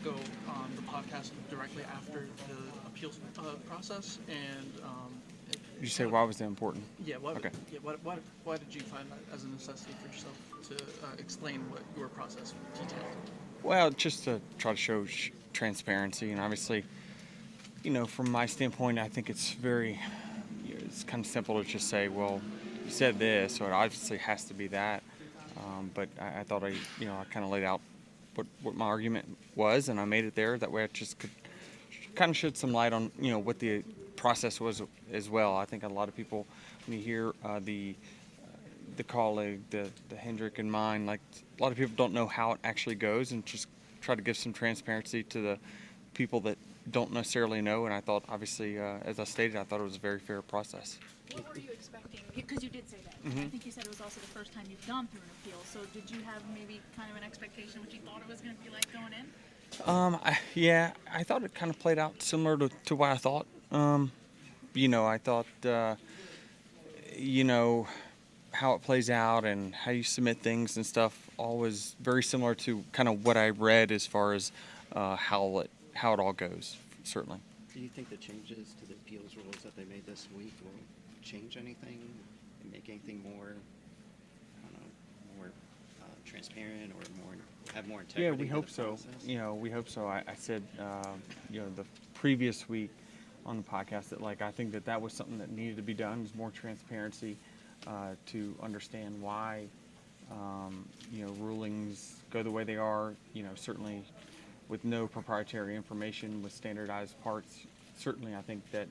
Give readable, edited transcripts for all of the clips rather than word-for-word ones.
go on the podcast directly after the appeals process, and Did you say why was that important? yeah, Okay. why did you find that as a necessity for yourself to explain what your process detailed? Well, just to try to show transparency, and obviously, from my standpoint, I think it's it's kind of simple to just say, well, you said this, so it obviously has to be that. But I thought I kind of laid out what my argument was, and I made it there. That way, I just could kind of shed some light on, what the process was as well. I think a lot of people, when you hear the colleague, the Hendrick and mine, like a lot of people don't know how it actually goes, and just try to give some transparency to the people that don't necessarily know. And I thought, obviously, as I stated, I thought it was a very fair process. What were you expecting? Because you did say that. Mm-hmm. I think you said it was also the first time you've gone through an appeal. So did you have maybe kind of an expectation what you thought it was going to be like going in? I thought it kind of played out similar to what I thought. I thought, how it plays out and how you submit things and stuff all was very similar to kind of what I read as far as how it all goes, certainly. Do you think the changes to the appeals rules that they made this week will change anything and make anything more, I don't know, more transparent or have more integrity? Yeah, we in the hope so. process? We hope so. I said, the previous week on the podcast that, I think that was something that needed to be done, is more transparency to understand why, rulings go the way they are. Certainly with no proprietary information, with standardized parts. Certainly, I think that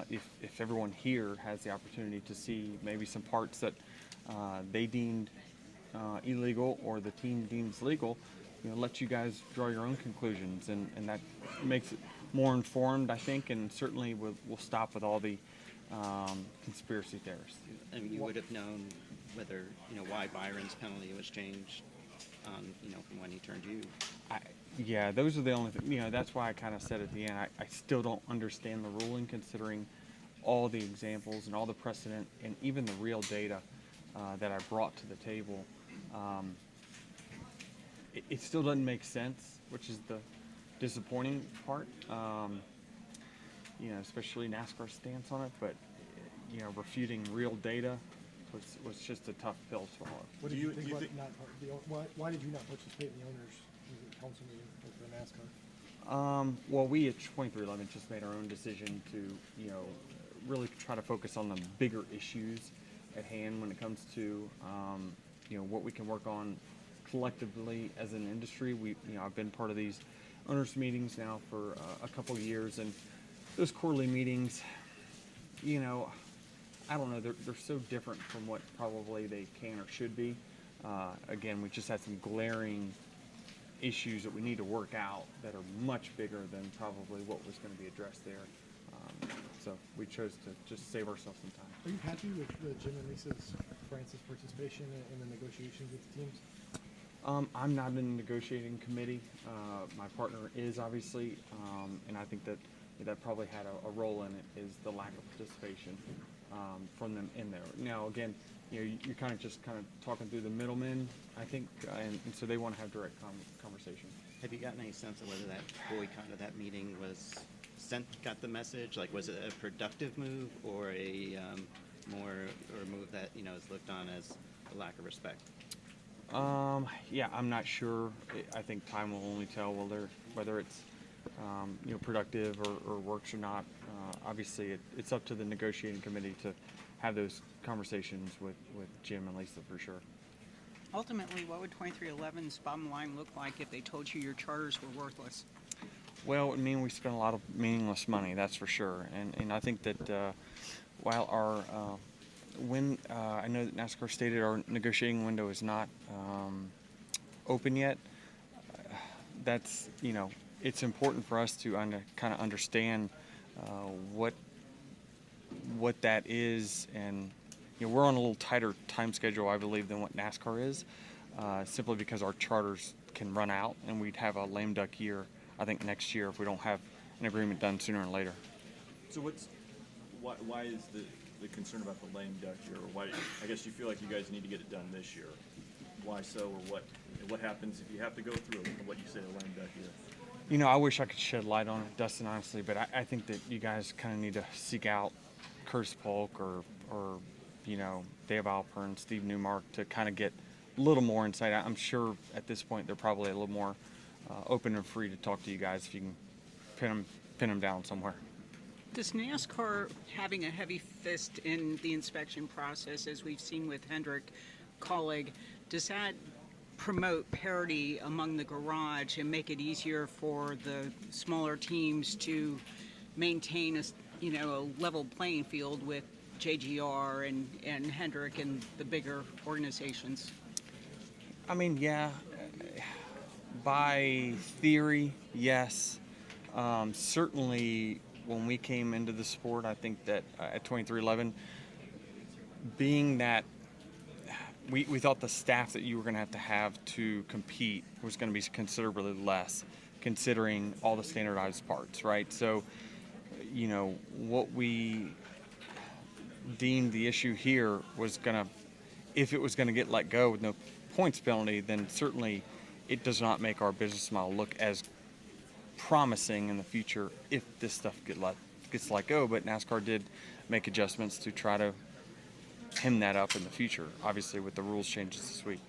if everyone here has the opportunity to see maybe some parts that they deemed illegal or the team deems legal, let you guys draw your own conclusions, and that makes it more informed, I think, and certainly will stop with all the conspiracy theorists. I mean, you would have known whether, why Byron's penalty was changed from when he turned you. Yeah, those are the only things, that's why I kind of said at the end, I still don't understand the ruling, considering all the examples and all the precedent and even the real data that I brought to the table. It still doesn't make sense, which is the disappointing part. Especially NASCAR's stance on it, but refuting real data was just a tough pill to swallow. What did you think about why did you not participate in the owners' council meeting with the NASCAR? Well, we at 2311 just made our own decision to, really try to focus on the bigger issues at hand when it comes to, what we can work on collectively as an industry. I've been part of these owners' meetings now for a couple of years, and those quarterly meetings, I don't know, they're so different from what probably they can or should be. Again, we just had some glaring issues that we need to work out that are much bigger than probably what was going to be addressed there. So we chose to just save ourselves some time. Are you happy with Jim and Francis' participation in the negotiations with the teams? I'm not in the negotiating committee. My partner is, obviously, and I think that probably had a role in it, is the lack of participation from them in there. Now, again, you're kind of talking through the middlemen, I think, and so they want to have direct conversation. Have you gotten any sense of whether that boycott of that meeting got the message? Like, was it a productive move or a move that is looked on as a lack of respect? Yeah, I'm not sure. I think time will only tell whether it's productive or works or not. Obviously, it's up to the negotiating committee to have those conversations with Jim and Lisa for sure. Ultimately, what would 2311's bottom line look like if they told you your charters were worthless? Well, it would mean we spent a lot of meaningless money, that's for sure. And I think that while our I know that NASCAR stated our negotiating window is not open yet. That's, it's important for us to kind of understand what that is, and we're on a little tighter time schedule, I believe, than what NASCAR is, simply because our charters can run out, and we'd have a lame duck year, I think, next year if we don't have an agreement done sooner or later. So why is the concern about the lame duck year, or why? I guess you feel like you guys need to get it done this year. Why so, or what happens if you have to go through what you say a lame duck year? I wish I could shed light on it, Dustin, honestly, but I think that you guys kind of need to seek out Curtis Polk or Dave Alpern, Steve Newmark to kind of get a little more insight. I'm sure at this point they're probably a little more open and free to talk to you guys if you can pin them down somewhere. Does NASCAR having a heavy fist in the inspection process, as we've seen with Hendrick Colleague, does that promote parity among the garage and make it easier for the smaller teams to maintain a level playing field with JGR and Hendrick and the bigger organizations? I mean, yeah, by theory, yes. Certainly, when we came into the sport, I think that at 2311, being that we thought the staff that you were going to have to compete was going to be considerably less, considering all the standardized parts, right? So, what we deemed the issue here was if it was going to get let go with no points penalty, then certainly it does not make our business model look as promising in the future if this stuff gets let go. But NASCAR did make adjustments to try to hem that up in the future, obviously with the rules changes this week.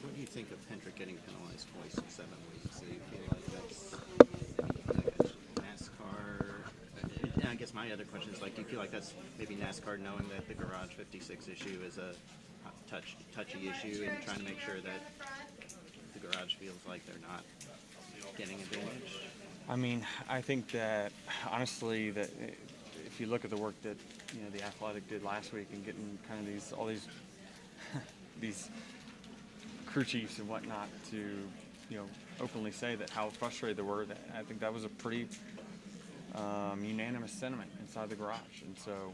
What do you think of Hendrick getting penalized twice in 7 weeks? Do you feel like that's NASCAR? And I guess my other question is, do you feel like that's maybe NASCAR knowing that the Garage 56 issue is a touchy issue and trying to make sure that the garage feels like they're not getting advantage? I mean, I think that honestly, that if you look at the work that the Athletic did last week and getting kind of all these these crew chiefs and whatnot to openly say that how frustrated they were, that I think that was a pretty unanimous sentiment inside the garage. And so,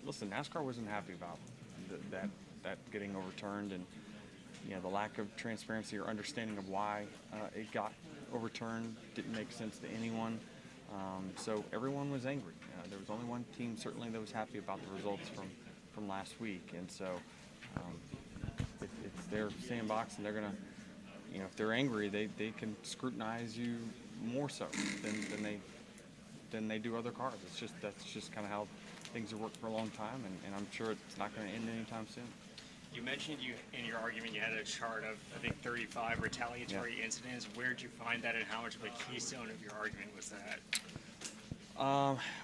listen, NASCAR wasn't happy about that getting overturned, and the lack of transparency or understanding of why it got overturned didn't make sense to anyone. So everyone was angry. There was only one team certainly that was happy about the results from last week, and so it's their sandbox, and they're gonna, if they're angry, they can scrutinize you more so than they do other cars. That's just kind of how things have worked for a long time, and I'm sure it's not going to end anytime soon. You mentioned in your argument you had a chart of, I think, 35 retaliatory incidents. Where did you find that, and how much of a keystone of your argument was that?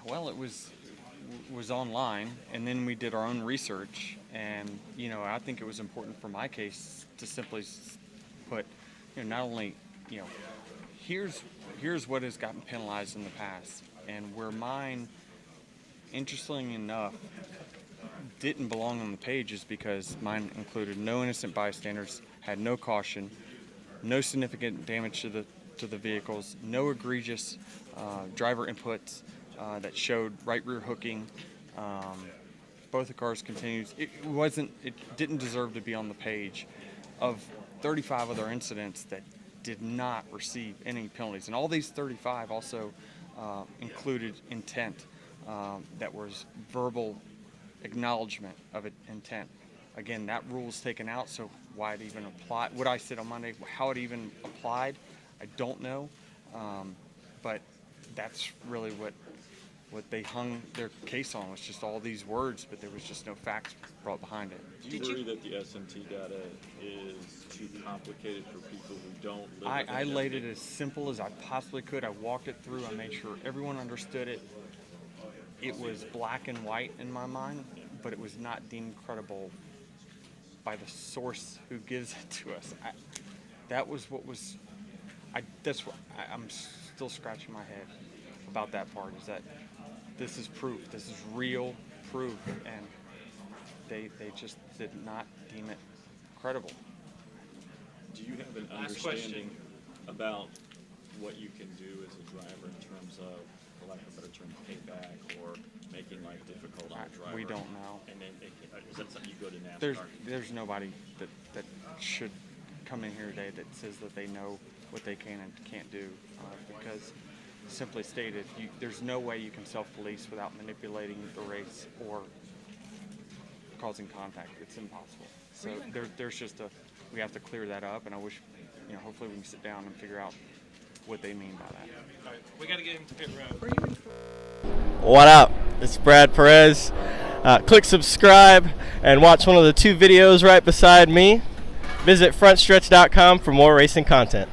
Well, it was online, and then we did our own research, and I think it was important for my case to simply put, not only here's what has gotten penalized in the past, and where mine, interestingly enough, didn't belong on the page is because mine included no innocent bystanders, had no caution, no significant damage to the vehicles, no egregious driver inputs that showed right rear hooking. Both the cars continued. It didn't deserve to be on the page. Of 35 other incidents that did not receive any penalties, and all these 35 also included intent that was verbal acknowledgement of intent. Again, that rule was taken out, so why it even apply? What I said on Monday, how it even applied, I don't know. But that's really what they hung their case on, was just all these words, but there was just no facts brought behind it. Do you worry that the SMT data is too complicated for people who don't live with I laid it as simple as I possibly could. I walked it through. I made sure everyone understood it. It was black and white in my mind, but it was not deemed credible by the source who gives it to us. I'm still scratching my head about that part, is that this is proof. This is real proof, and they just did not deem it credible. Do you have an understanding about what you can do as a driver in terms of, for lack of a better term, payback or making life difficult on a driver? We don't know. And then is that something you go to NASCAR? There's nobody that should come in here today that says that they know what they can and can't do, because simply stated, there's no way you can self-police without manipulating the race or causing contact. It's impossible. So there's just we have to clear that up, and I wish, hopefully we can sit down and figure out what they mean by that. All right, we got to get him to pit road. What up? It's Brad Perez. Click subscribe and watch one of the 2 videos right beside me. Visit frontstretch.com for more racing content.